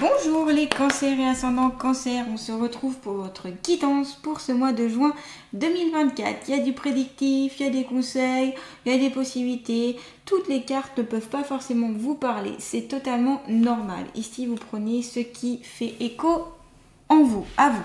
Bonjour les cancers et ascendants cancer, on se retrouve pour votre guidance pour ce mois de juin 2024. Il y a du prédictif, il y a des conseils, il y a des possibilités. Toutes les cartes ne peuvent pas forcément vous parler, c'est totalement normal. Ici vous prenez ce qui fait écho en vous, à vous.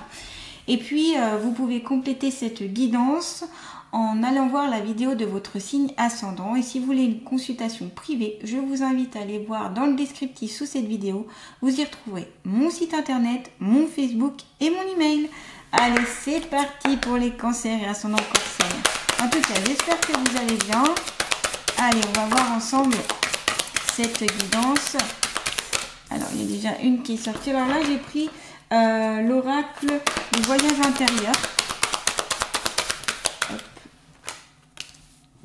Et puis vous pouvez compléter cette guidance en allant voir la vidéo de votre signe ascendant. Et si vous voulez une consultation privée, je vous invite à aller voir dans le descriptif sous cette vidéo. Vous y retrouverez mon site internet, mon Facebook et mon email. Allez, c'est parti pour les cancers et ascendants cancer. En tout cas, j'espère que vous allez bien. Allez, on va voir ensemble cette guidance. Alors, il y a déjà une qui est sortie. Alors là, j'ai pris l'oracle du voyage intérieur.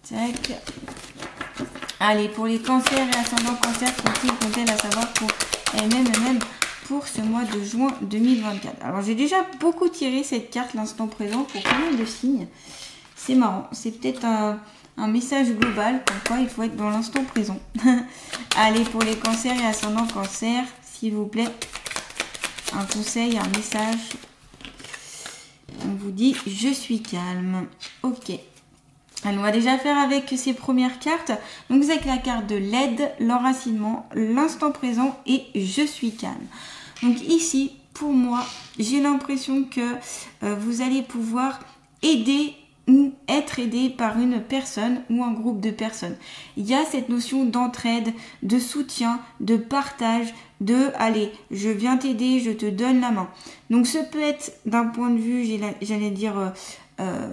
Tac. Allez, pour les cancers et ascendants cancer, qu'ont-ils à savoir pour même pour ce mois de juin 2024. Alors, j'ai déjà beaucoup tiré cette carte, l'instant présent, pour pas mal de signes. C'est marrant. C'est peut-être un message global, comme quoi il faut être dans l'instant présent. Allez, pour les cancers et ascendants cancer, s'il vous plaît, un conseil, un message. On vous dit, je suis calme. Ok. Alors, on va déjà faire avec ces premières cartes. Donc, vous avez la carte de l'aide, l'enracinement, l'instant présent et je suis calme. Donc, ici, pour moi, j'ai l'impression que vous allez pouvoir aider ou être aidé par une personne ou un groupe de personnes. Il y a cette notion d'entraide, de soutien, de partage, de « allez, je viens t'aider, je te donne la main ». Donc, ce peut être d'un point de vue, j'allais dire...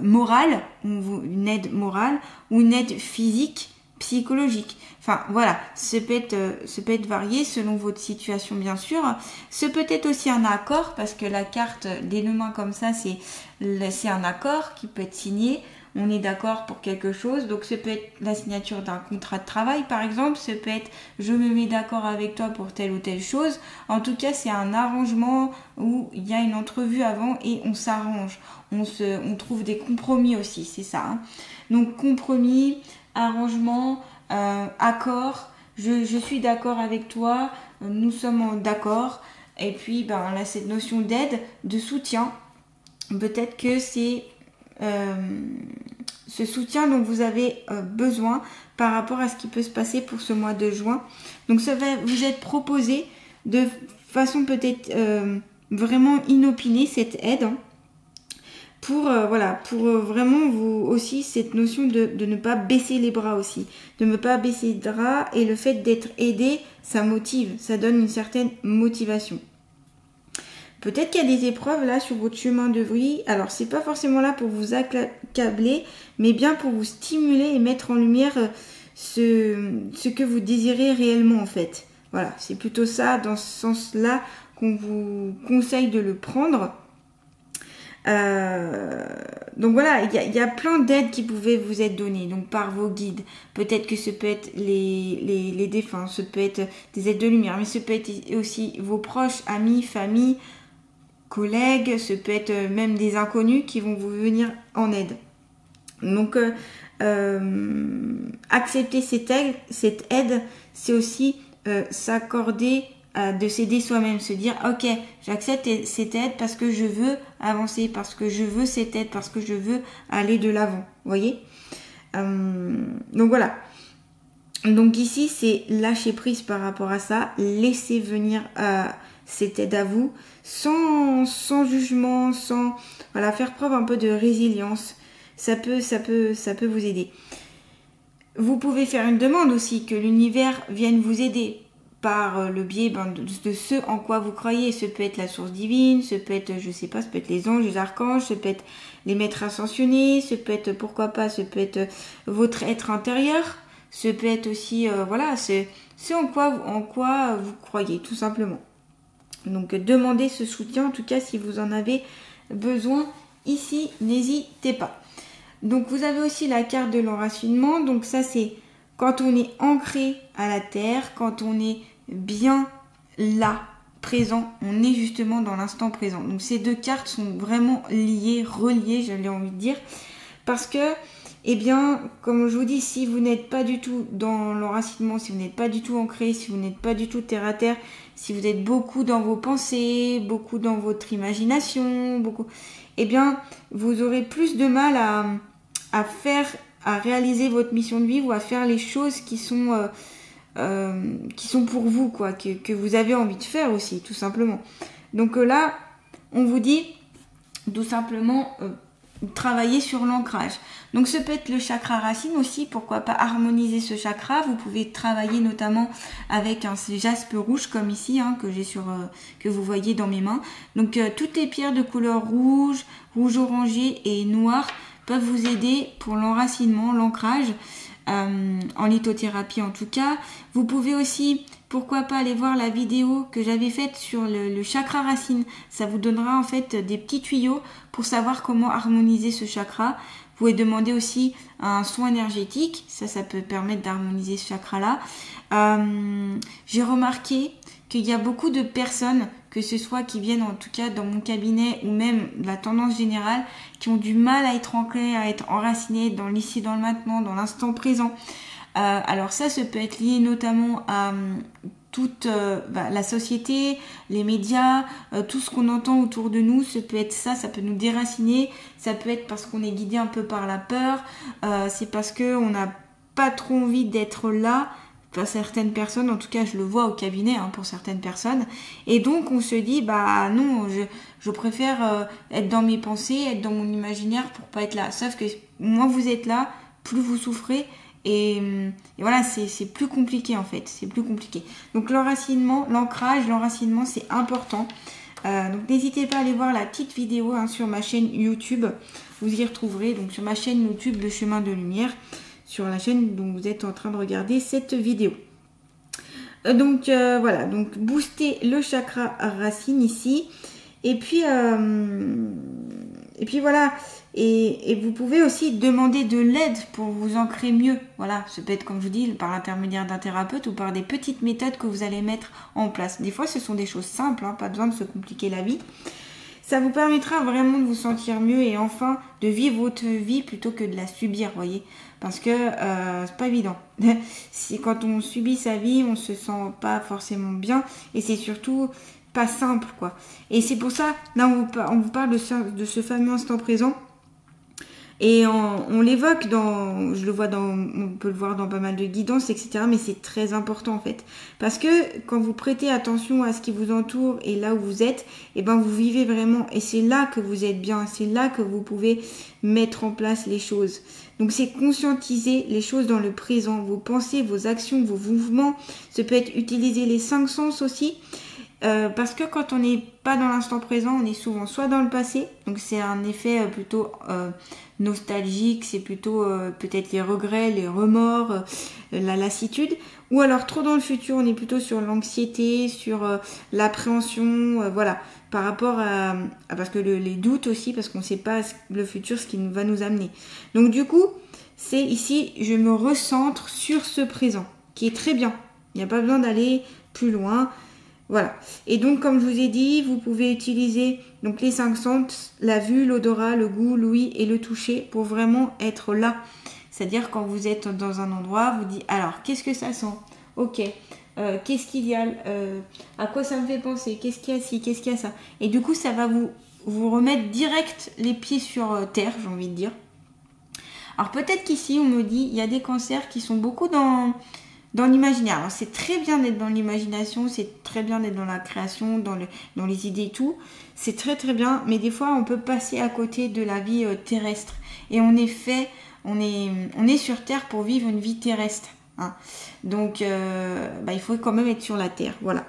morale, une aide morale ou une aide physique, psychologique. Enfin voilà, ce peut être varié selon votre situation bien sûr. Ce peut être aussi un accord parce que la carte des deux mains comme ça, c'est un accord qui peut être signé. On est d'accord pour quelque chose, donc ce peut être la signature d'un contrat de travail par exemple, ce peut être je me mets d'accord avec toi pour telle ou telle chose. En tout cas, c'est un arrangement où il y a une entrevue avant et on s'arrange. On trouve des compromis aussi, c'est ça. Hein. Donc compromis, arrangement, accord, je suis d'accord avec toi, nous sommes d'accord. Et puis ben, là, cette notion d'aide, de soutien, peut-être que c'est... ce soutien dont vous avez besoin par rapport à ce qui peut se passer pour ce mois de juin. Donc ça va vous être proposé de façon peut-être vraiment inopinée cette aide hein, pour vraiment vous aussi cette notion de ne pas baisser les bras aussi, de ne pas baisser les bras et le fait d'être aidé, ça motive, ça donne une certaine motivation. Peut-être qu'il y a des épreuves là sur votre chemin de vie. Alors, c'est pas forcément là pour vous accabler, mais bien pour vous stimuler et mettre en lumière ce que vous désirez réellement en fait. Voilà, c'est plutôt ça, dans ce sens-là, qu'on vous conseille de le prendre. Donc voilà, il y a plein d'aides qui pouvaient vous être données, donc par vos guides. Peut-être que ce peut être les défunts, ce peut être des aides de lumière, mais ce peut être aussi vos proches, amis, famille, collègues, ce peut être même des inconnus qui vont vous venir en aide. Donc, accepter cette aide, c'est aussi s'accorder de s'aider soi-même, se dire ok, j'accepte cette aide parce que je veux avancer, parce que je veux cette aide, parce que je veux aller de l'avant, voyez. Donc voilà. Donc ici, c'est lâcher prise par rapport à ça, laisser venir cette aide à vous, sans jugement, sans voilà, faire preuve un peu de résilience. Ça peut vous aider. Vous pouvez faire une demande aussi, que l'univers vienne vous aider par le biais de ce en quoi vous croyez. Ce peut être la source divine, ce peut être, je sais pas, ce peut être les anges, les archanges, ce peut être les maîtres ascensionnés, ce peut être, pourquoi pas, ce peut être votre être intérieur, ce peut être aussi, voilà, c'est en quoi vous croyez, tout simplement. Donc, demandez ce soutien, en tout cas, si vous en avez besoin, ici, n'hésitez pas. Donc, vous avez aussi la carte de l'enracinement. Donc, ça, c'est quand on est ancré à la terre, quand on est bien là, présent, on est justement dans l'instant présent. Donc, ces deux cartes sont vraiment liées, reliées, j'avais envie de dire, parce que eh bien, comme je vous dis, si vous n'êtes pas du tout dans l'enracinement, si vous n'êtes pas du tout ancré, si vous n'êtes pas du tout terre à terre, si vous êtes beaucoup dans vos pensées, beaucoup dans votre imagination, beaucoup, eh bien, vous aurez plus de mal à réaliser votre mission de vie ou à faire les choses qui sont pour vous, quoi, que vous avez envie de faire aussi, tout simplement. Donc là, on vous dit tout simplement travailler sur l'ancrage. Donc ce peut être le chakra racine aussi, pourquoi pas harmoniser ce chakra. Vous pouvez travailler notamment avec un jaspe rouge comme ici, hein, que j'ai que vous voyez dans mes mains. Donc toutes les pierres de couleur rouge, rouge orangé et noir peuvent vous aider pour l'enracinement, l'ancrage, en lithothérapie en tout cas. Vous pouvez aussi, pourquoi pas, aller voir la vidéo que j'avais faite sur le chakra racine. Ça vous donnera en fait des petits tuyaux pour savoir comment harmoniser ce chakra. Vous pouvez demander aussi un soin énergétique, ça peut permettre d'harmoniser ce chakra-là. J'ai remarqué qu'il y a beaucoup de personnes, que ce soit qui viennent en tout cas dans mon cabinet ou même la tendance générale, qui ont du mal à être ancrées, à être enracinées dans l'ici, dans le maintenant, dans l'instant présent. Alors ça peut être lié notamment à toute la société, les médias, tout ce qu'on entend autour de nous. Ça peut être ça peut nous déraciner, ça peut être parce qu'on est guidé un peu par la peur, c'est parce qu'on n'a pas trop envie d'être là. Pour certaines personnes, en tout cas je le vois au cabinet, hein, pour certaines personnes, et donc on se dit non, je préfère être dans mes pensées, être dans mon imaginaire pour pas être là. Sauf que moins vous êtes là, plus vous souffrez. Et voilà, c'est plus compliqué en fait, c'est plus compliqué. Donc l'enracinement, l'ancrage, l'enracinement, c'est important. Donc n'hésitez pas à aller voir la petite vidéo, hein, sur ma chaîne YouTube. Vous y retrouverez, donc sur ma chaîne YouTube, Le Chemin de Lumière, sur la chaîne dont vous êtes en train de regarder cette vidéo. Donc voilà, donc booster le chakra racine ici. Et puis voilà. Et vous pouvez aussi demander de l'aide pour vous ancrer mieux. Voilà, ça peut être, comme je vous dis, par l'intermédiaire d'un thérapeute ou par des petites méthodes que vous allez mettre en place. Des fois, ce sont des choses simples, hein, pas besoin de se compliquer la vie. Ça vous permettra vraiment de vous sentir mieux et enfin de vivre votre vie plutôt que de la subir, voyez. Parce que c'est pas évident. Quand on subit sa vie, on se sent pas forcément bien et c'est surtout pas simple, quoi. Et c'est pour ça, là, on vous parle de ce fameux instant présent. Et on l'évoque on peut le voir dans pas mal de guidances, etc. Mais c'est très important en fait. Parce que quand vous prêtez attention à ce qui vous entoure et là où vous êtes, et ben vous vivez vraiment. Et c'est là que vous êtes bien, c'est là que vous pouvez mettre en place les choses. Donc c'est conscientiser les choses dans le présent, vos pensées, vos actions, vos mouvements. Ça peut être utiliser les 5 sens aussi. Parce que quand on n'est pas dans l'instant présent, on est souvent soit dans le passé, donc c'est un effet plutôt nostalgique, c'est plutôt peut-être les regrets, les remords, la lassitude, ou alors trop dans le futur, on est plutôt sur l'anxiété, sur l'appréhension, voilà, par rapport à parce que les doutes aussi, parce qu'on ne sait pas le futur, ce qui va nous amener. Donc du coup, c'est ici, je me recentre sur ce présent, qui est très bien, il n'y a pas besoin d'aller plus loin. Voilà. Et donc, comme je vous ai dit, vous pouvez utiliser donc les 5 sens, la vue, l'odorat, le goût, l'ouïe et le toucher pour vraiment être là. C'est-à-dire quand vous êtes dans un endroit, vous dites alors qu'est-ce que ça sent? Ok. Qu'est-ce qu'il y a? À quoi ça me fait penser? Qu'est-ce qu'il y a ci? Qu'est-ce qu'il y a ça? Et du coup, ça va vous remettre direct les pieds sur terre, j'ai envie de dire. Alors peut-être qu'ici, on me dit il y a des cancers qui sont beaucoup dans l'imaginaire. Alors c'est très bien d'être dans l'imagination, c'est très bien d'être dans la création, dans les idées et tout. C'est très très bien, mais des fois on peut passer à côté de la vie terrestre. Et on est sur Terre pour vivre une vie terrestre. Hein. Donc il faut quand même être sur la Terre. Voilà.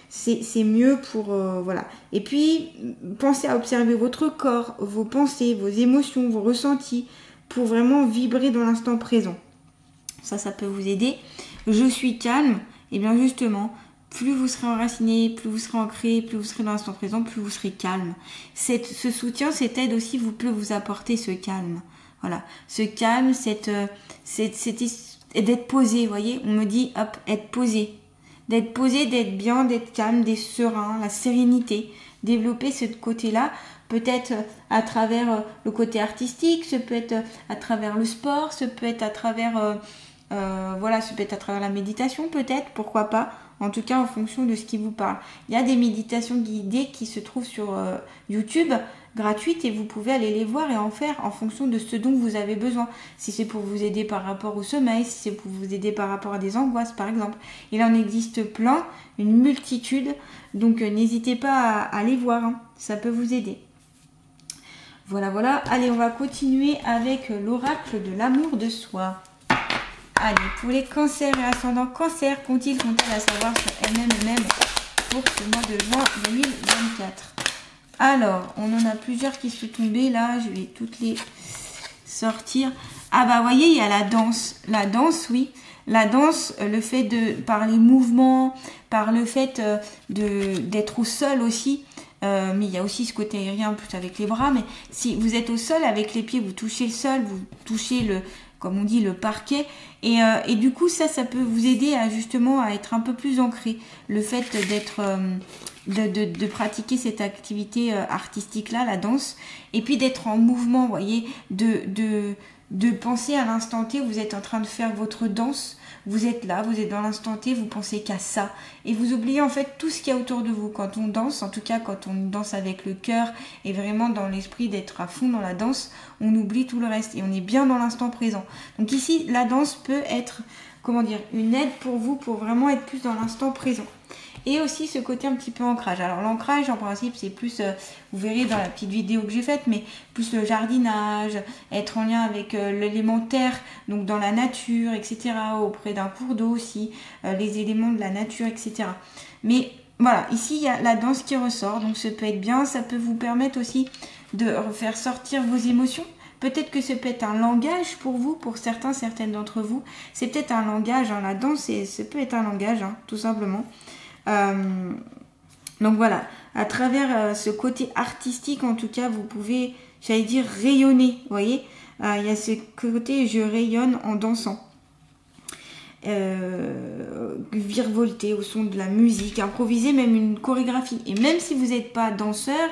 C'est mieux pour... voilà. Et puis, pensez à observer votre corps, vos pensées, vos émotions, vos ressentis, pour vraiment vibrer dans l'instant présent. Ça peut vous aider. Je suis calme, et bien justement, plus vous serez enraciné, plus vous serez ancré, plus vous serez dans l'instant présent, plus vous serez calme. Ce soutien, cette aide aussi peut vous apporter ce calme. Voilà, ce calme, d'être posé, vous voyez. On me dit, hop, être posé. d'être posé, d'être bien, d'être calme, d'être serein, la sérénité. Développer ce côté-là, peut-être à travers le côté artistique, ça peut être à travers le sport, ça peut être à travers, voilà, ça peut être à travers la méditation, peut-être, pourquoi pas. En tout cas, en fonction de ce qui vous parle. Il y a des méditations guidées qui se trouvent sur YouTube, gratuites, et vous pouvez aller les voir et en faire en fonction de ce dont vous avez besoin. Si c'est pour vous aider par rapport au sommeil, si c'est pour vous aider par rapport à des angoisses, par exemple. Il en existe plein, une multitude, donc n'hésitez pas à aller voir, hein. Ça peut vous aider. Voilà, voilà. Allez, on va continuer avec l'oracle de l'amour de soi. Allez, pour les cancers et ascendants cancer, qu'ont-ils à savoir sur elles-mêmes pour ce mois de juin 2024? Alors, on en a plusieurs qui sont tombées là, je vais toutes les sortir. Ah bah, vous voyez, il y a la danse. La danse, oui. La danse, le fait de, par les mouvements, par le fait d'être au sol aussi. Mais il y a aussi ce côté aérien plus avec les bras. Mais si vous êtes au sol avec les pieds, vous touchez le sol, vous touchez le, comme on dit, le parquet. Et du coup, ça peut vous aider à justement à être un peu plus ancré. Le fait d'être, de pratiquer cette activité artistique-là, la danse. Et puis d'être en mouvement, vous voyez, de penser à l'instant T, vous êtes en train de faire votre danse. Vous êtes là, vous êtes dans l'instant T, vous pensez qu'à ça. Et vous oubliez en fait tout ce qu'il y a autour de vous. Quand on danse, en tout cas quand on danse avec le cœur et vraiment dans l'esprit d'être à fond dans la danse, on oublie tout le reste et on est bien dans l'instant présent. Donc ici, la danse peut être, comment dire, une aide pour vous pour vraiment être plus dans l'instant présent. Et aussi ce côté un petit peu ancrage. Alors l'ancrage en principe c'est plus, vous verrez dans la petite vidéo que j'ai faite, mais plus le jardinage, être en lien avec l'élémentaire, donc dans la nature, etc. Auprès d'un cours d'eau aussi, les éléments de la nature, etc. Mais voilà, ici il y a la danse qui ressort, donc ça peut être bien, ça peut vous permettre aussi de faire sortir vos émotions. Peut-être que ça peut être un langage pour vous, pour certaines d'entre vous. C'est peut-être un langage, hein, la danse, ça peut être un langage, hein, tout simplement. Donc voilà, à travers ce côté artistique, en tout cas, vous pouvez, j'allais dire, rayonner. Vous voyez, il y a ce côté je rayonne en dansant. Virevolter au son de la musique, improviser même une chorégraphie. Et même si vous n'êtes pas danseur,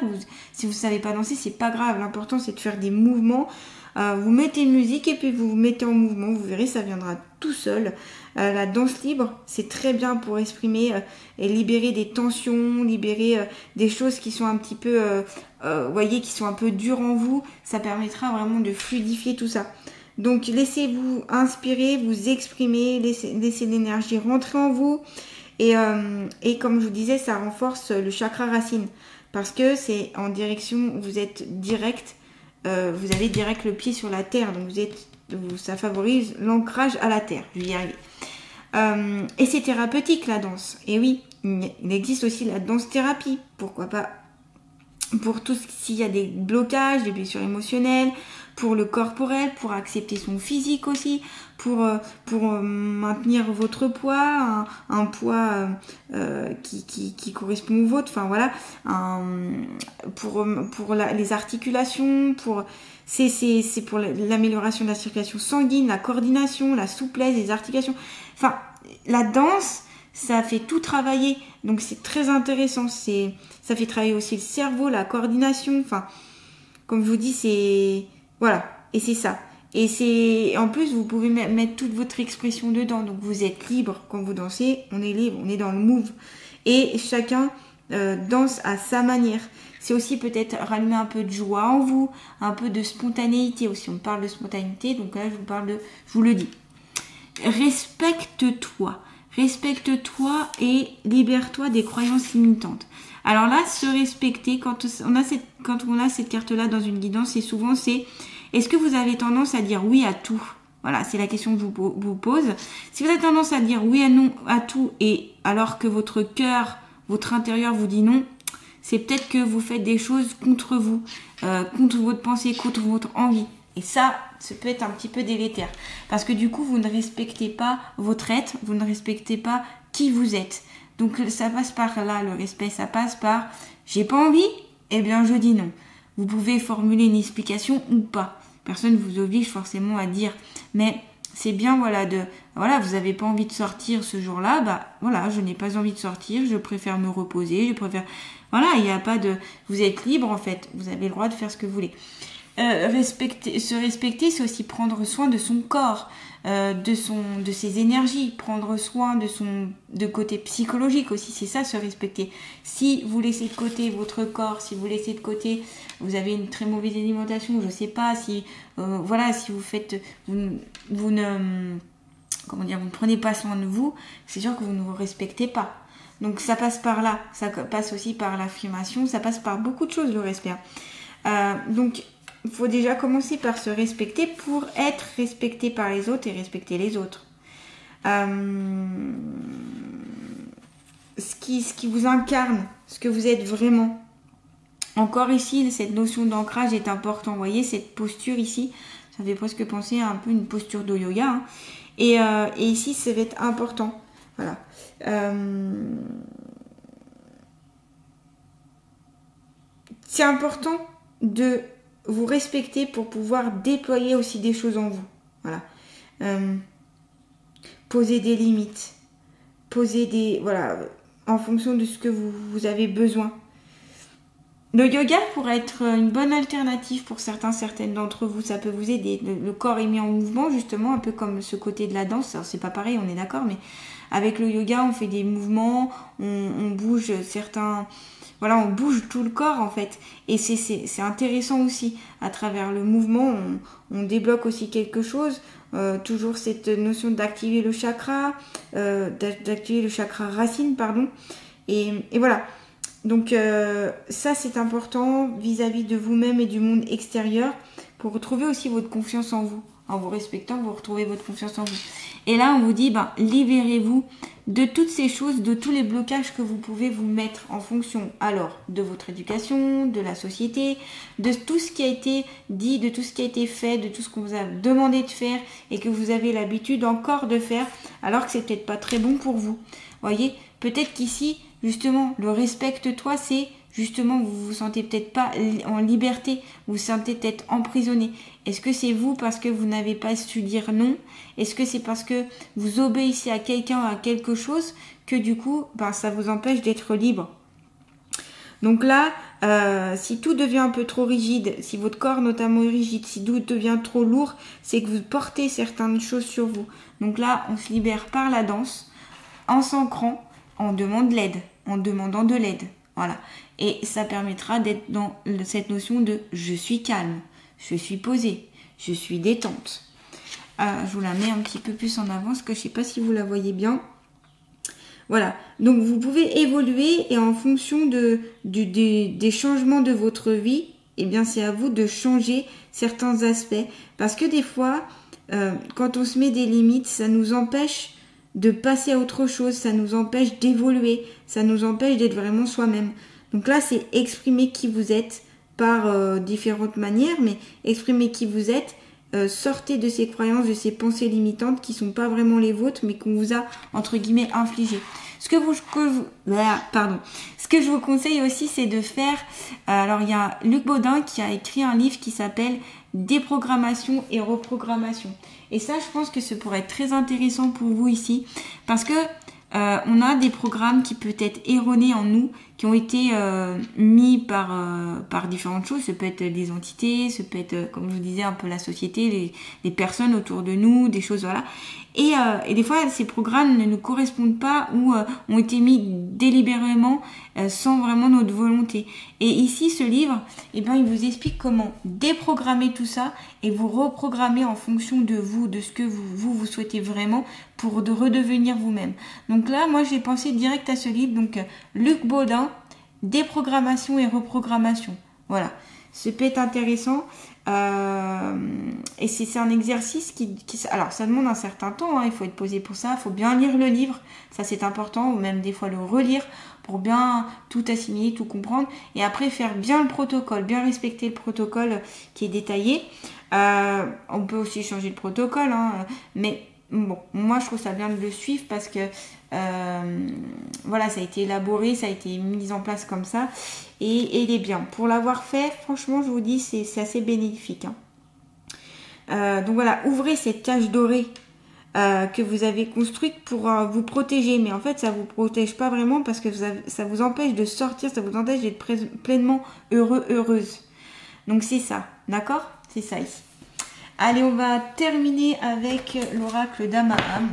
si vous ne savez pas danser, c'est pas grave. L'important c'est de faire des mouvements. Vous mettez une musique et puis vous vous mettez en mouvement. Vous verrez, ça viendra tout seul. La danse libre, c'est très bien pour exprimer et libérer des tensions, libérer des choses qui sont un petit peu, vous voyez, qui sont un peu dures en vous. Ça permettra vraiment de fluidifier tout ça. Donc, laissez-vous inspirer, vous exprimer, laissez l'énergie rentrer en vous. Et comme je vous disais, ça renforce le chakra racine. Parce que c'est en direction, vous êtes direct, vous avez direct le pied sur la terre. Donc, ça favorise l'ancrage à la terre. Je vais y arriver. Et c'est thérapeutique, la danse. Et oui, il existe aussi la danse-thérapie. Pourquoi pas? Pour tout s'il y a des blocages, des blessures émotionnelles, pour le corporel, pour accepter son physique aussi, pour maintenir votre poids, un poids qui correspond au vôtre, enfin voilà, pour les articulations, c'est pour l'amélioration de la circulation sanguine, la coordination, la souplesse des articulations. Enfin, la danse, ça fait tout travailler, donc c'est très intéressant. Ça fait travailler aussi le cerveau, la coordination. Enfin, comme je vous dis, c'est voilà, et c'est ça. Et c'est en plus vous pouvez mettre toute votre expression dedans, donc vous êtes libre quand vous dansez. On est libre, on est dans le move, et chacun danse à sa manière. C'est aussi peut-être rallumer un peu de joie en vous, un peu de spontanéité aussi. On parle de spontanéité, donc là je vous le dis. Respecte-toi. Respecte-toi et libère-toi des croyances limitantes. Alors là, se respecter, quand on a cette carte-là dans une guidance, c'est est-ce que vous avez tendance à dire oui à tout? Voilà, c'est la question que je vous pose. Si vous avez tendance à dire oui et non à tout, et alors que votre cœur, votre intérieur vous dit non, c'est peut-être que vous faites des choses contre vous, contre votre pensée, contre votre envie. Et ça peut être un petit peu délétère. Parce que du coup, vous ne respectez pas votre être, vous ne respectez pas qui vous êtes. Donc ça passe par là, le respect, ça passe par j'ai pas envie, eh bien je dis non. Vous pouvez formuler une explication ou pas. Personne ne vous oblige forcément à dire. Mais c'est bien, voilà, vous avez pas envie de sortir ce jour-là, bah voilà, je n'ai pas envie de sortir, je préfère me reposer, voilà, il n'y a pas de, vous êtes libre en fait, vous avez le droit de faire ce que vous voulez. Se respecter, c'est aussi prendre soin de son corps, de ses énergies, prendre soin de côté psychologique aussi, c'est ça, se respecter. Si vous laissez de côté votre corps, si vous laissez de côté, vous avez une très mauvaise alimentation, je sais pas, si si vous ne prenez pas soin de vous, c'est sûr que vous ne vous respectez pas. Donc ça passe par là, ça passe aussi par l'affirmation, ça passe par beaucoup de choses, le respect. Donc il faut déjà commencer par se respecter pour être respecté par les autres et respecter les autres. Ce qui vous incarne, ce que vous êtes vraiment. Encore ici, cette notion d'ancrage est importante. Vous voyez, cette posture ici, ça fait presque penser à un peu une posture de yoga. Hein. Et ici, ça va être important. Voilà. C'est important de vous respecter pour pouvoir déployer aussi des choses en vous. Voilà. Poser des limites. En fonction de ce que vous avez besoin. Le yoga pourrait être une bonne alternative pour certaines d'entre vous. Ça peut vous aider. Le corps est mis en mouvement, justement, un peu comme ce côté de la danse. Alors, c'est pas pareil, on est d'accord, mais avec le yoga, on fait des mouvements, on bouge certains... Voilà, on bouge tout le corps, en fait. Et c'est intéressant aussi. À travers le mouvement, on débloque aussi quelque chose. Toujours cette notion d'activer le chakra, racine, pardon. Et voilà. Donc ça c'est important vis-à-vis de vous-même et du monde extérieur pour retrouver aussi votre confiance en vous. En vous respectant, vous retrouvez votre confiance en vous. Et là on vous dit, libérez-vous de toutes ces choses, de tous les blocages que vous pouvez vous mettre en fonction alors de votre éducation, de la société, de tout ce qui a été dit, de tout ce qui a été fait, de tout ce qu'on vous a demandé de faire et que vous avez l'habitude encore de faire alors que c'est peut-être pas très bon pour vous. Voyez, peut-être qu'ici, justement, le respecte-toi, c'est justement, vous vous sentez peut-être pas en liberté, vous vous sentez peut-être emprisonné. Est-ce que c'est vous parce que vous n'avez pas su dire non? Est-ce que c'est parce que vous obéissez à quelqu'un, à quelque chose, que du coup, ça vous empêche d'être libre? Donc là, si tout devient un peu trop rigide, si votre corps notamment est rigide, si tout devient trop lourd, c'est que vous portez certaines choses sur vous. Donc là, on se libère par la danse, en s'ancrant, on demande l'aide, en demandant de l'aide. Voilà. Et ça permettra d'être dans cette notion de je suis calme, je suis posée, je suis détente. Je vous la mets un petit peu plus en avant, parce que je ne sais pas si vous la voyez bien. Voilà. Donc vous pouvez évoluer et en fonction des changements de votre vie, eh bien c'est à vous de changer certains aspects. Parce que des fois, quand on se met des limites, ça nous empêche de passer à autre chose, ça nous empêche d'évoluer, ça nous empêche d'être vraiment soi-même. Donc là, c'est exprimer qui vous êtes par différentes manières, mais exprimer qui vous êtes, sortez de ces croyances, de ces pensées limitantes qui sont pas vraiment les vôtres, mais qu'on vous a, entre guillemets, infligées. Ce que je vous conseille aussi, c'est de faire... alors, il y a Luc Baudin qui a écrit un livre qui s'appelle « Déprogrammation et reprogrammation ». Et ça, je pense que ce pourrait être très intéressant pour vous ici, parce que on a des programmes qui peuvent être erronés en nous, qui ont été mis par différentes choses. Ça peut être des entités, ça peut être, comme je vous disais, un peu la société, les personnes autour de nous, des choses, voilà. Et des fois, ces programmes ne nous correspondent pas ou ont été mis délibérément sans vraiment notre volonté. Et ici, ce livre, il vous explique comment déprogrammer tout ça et vous reprogrammer en fonction de vous, de ce que vous souhaitez vraiment pour redevenir vous-même. Donc là, moi, j'ai pensé direct à ce livre. Donc, Luc Baudin, Déprogrammation et reprogrammation. Voilà. Ça peut être intéressant. Et c'est un exercice qui alors ça demande un certain temps, hein, il faut être posé pour ça, il faut bien lire le livre, ça c'est important, ou même des fois le relire pour bien tout assimiler, tout comprendre, et après faire bien le protocole, bien respecter le protocole qui est détaillé. On peut aussi changer le protocole, hein, mais bon, moi je trouve ça bien de le suivre parce que voilà, ça a été élaboré, ça a été mis en place comme ça et il est bien. Pour l'avoir fait, franchement, je vous dis, c'est assez bénéfique. Hein. Donc voilà, ouvrez cette cage dorée que vous avez construite pour vous protéger. Mais en fait, ça vous protège pas vraiment parce que ça vous empêche de sortir, ça vous empêche d'être pleinement heureux, heureuse. Donc c'est ça, d'accord? C'est ça ici. Allez, on va terminer avec l'oracle d'Abraham.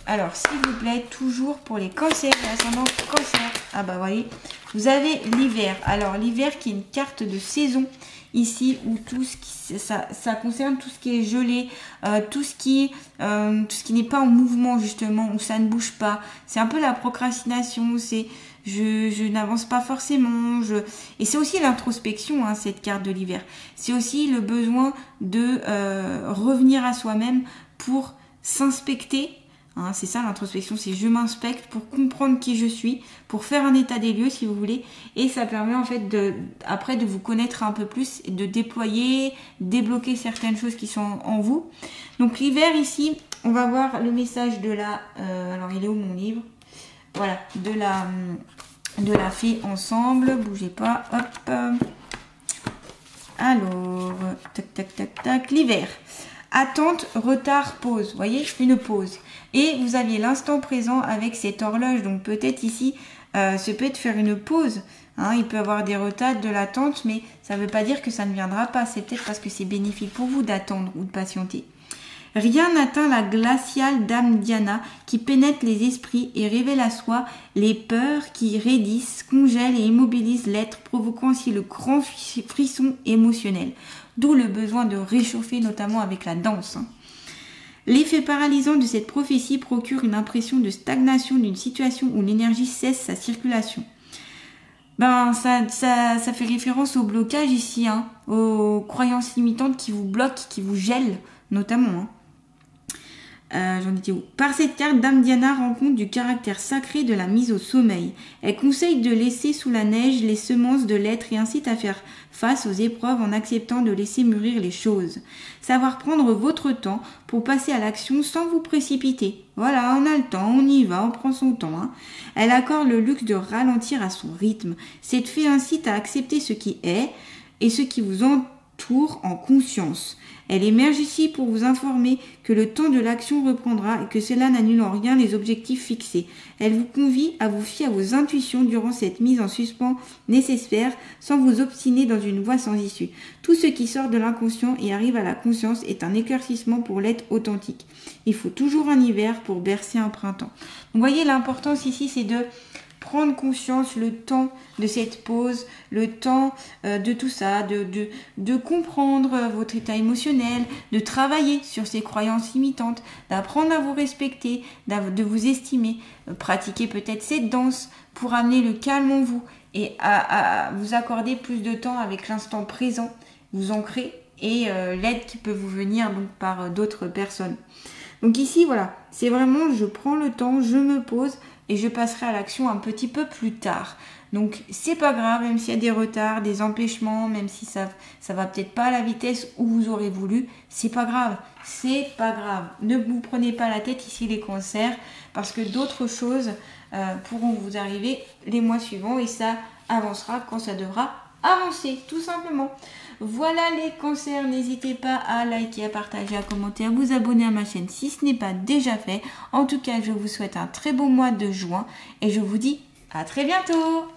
Alors, s'il vous plaît, toujours pour les cancers, l'ascendant cancer. Ah bah voyez, vous avez l'hiver. Alors, l'hiver qui est une carte de saison ici où tout ce qui, ça concerne tout ce qui est gelé, tout ce qui n'est pas en mouvement justement, où ça ne bouge pas. C'est un peu la procrastination, c'est je n'avance pas forcément. Et c'est aussi l'introspection, hein, cette carte de l'hiver. C'est aussi le besoin de revenir à soi-même pour s'inspecter. Hein, c'est ça l'introspection, c'est je m'inspecte pour comprendre qui je suis, pour faire un état des lieux si vous voulez, et ça permet en fait après de vous connaître un peu plus et de déployer, débloquer certaines choses qui sont en vous. Donc l'hiver ici, on va voir le message de la, alors il est où mon livre? Voilà, de la fée ensemble, bougez pas, hop. Alors, tac tac tac tac, l'hiver. Attente, retard, pause. Vous voyez, une pause. Et vous aviez l'instant présent avec cette horloge. Donc peut-être ici, ce peut être faire une pause. Hein, il peut y avoir des retards, de l'attente, mais ça ne veut pas dire que ça ne viendra pas. C'est peut-être parce que c'est bénéfique pour vous d'attendre ou de patienter. Rien n'atteint la glaciale dame Diana qui pénètre les esprits et révèle à soi les peurs qui raidissent, congèlent et immobilisent l'être, provoquant ainsi le grand frisson émotionnel. D'où le besoin de réchauffer, notamment avec la danse. Hein. L'effet paralysant de cette prophétie procure une impression de stagnation d'une situation où l'énergie cesse sa circulation. Ben, ça fait référence au blocage ici, hein, aux croyances limitantes qui vous bloquent, qui vous gèlent, notamment. Hein. J'en étais où? Par cette carte, Dame Diana rend compte du caractère sacré de la mise au sommeil. Elle conseille de laisser sous la neige les semences de l'être et incite à faire face aux épreuves en acceptant de laisser mûrir les choses. Savoir prendre votre temps pour passer à l'action sans vous précipiter. Voilà, on a le temps, on y va, on prend son temps. Hein. Elle accorde le luxe de ralentir à son rythme. Cette fée incite à accepter ce qui est et ce qui vous entoure en conscience. Elle émerge ici pour vous informer que le temps de l'action reprendra et que cela n'annule en rien les objectifs fixés. Elle vous convie à vous fier à vos intuitions durant cette mise en suspens nécessaire sans vous obstiner dans une voie sans issue. Tout ce qui sort de l'inconscient et arrive à la conscience est un éclaircissement pour l'être authentique. Il faut toujours un hiver pour bercer un printemps. Donc, vous voyez, l'importance ici, c'est de prendre conscience, le temps de cette pause, le temps de tout ça, de comprendre votre état émotionnel, de travailler sur ces croyances limitantes, d'apprendre à vous respecter, de vous estimer, pratiquer peut-être cette danse pour amener le calme en vous et à vous accorder plus de temps avec l'instant présent, vous ancrer et l'aide qui peut vous venir donc par d'autres personnes. Donc ici, voilà, c'est vraiment je prends le temps, je me pose et je passerai à l'action un petit peu plus tard. Donc c'est pas grave, même s'il y a des retards, des empêchements, même si ça va peut-être pas à la vitesse où vous aurez voulu, c'est pas grave, c'est pas grave. Ne vous prenez pas la tête ici les cancers, parce que d'autres choses pourront vous arriver les mois suivants et ça avancera quand ça devra avancer, tout simplement. Voilà les cancers, n'hésitez pas à liker, à partager, à commenter, à vous abonner à ma chaîne si ce n'est pas déjà fait. En tout cas, je vous souhaite un très beau mois de juin et je vous dis à très bientôt.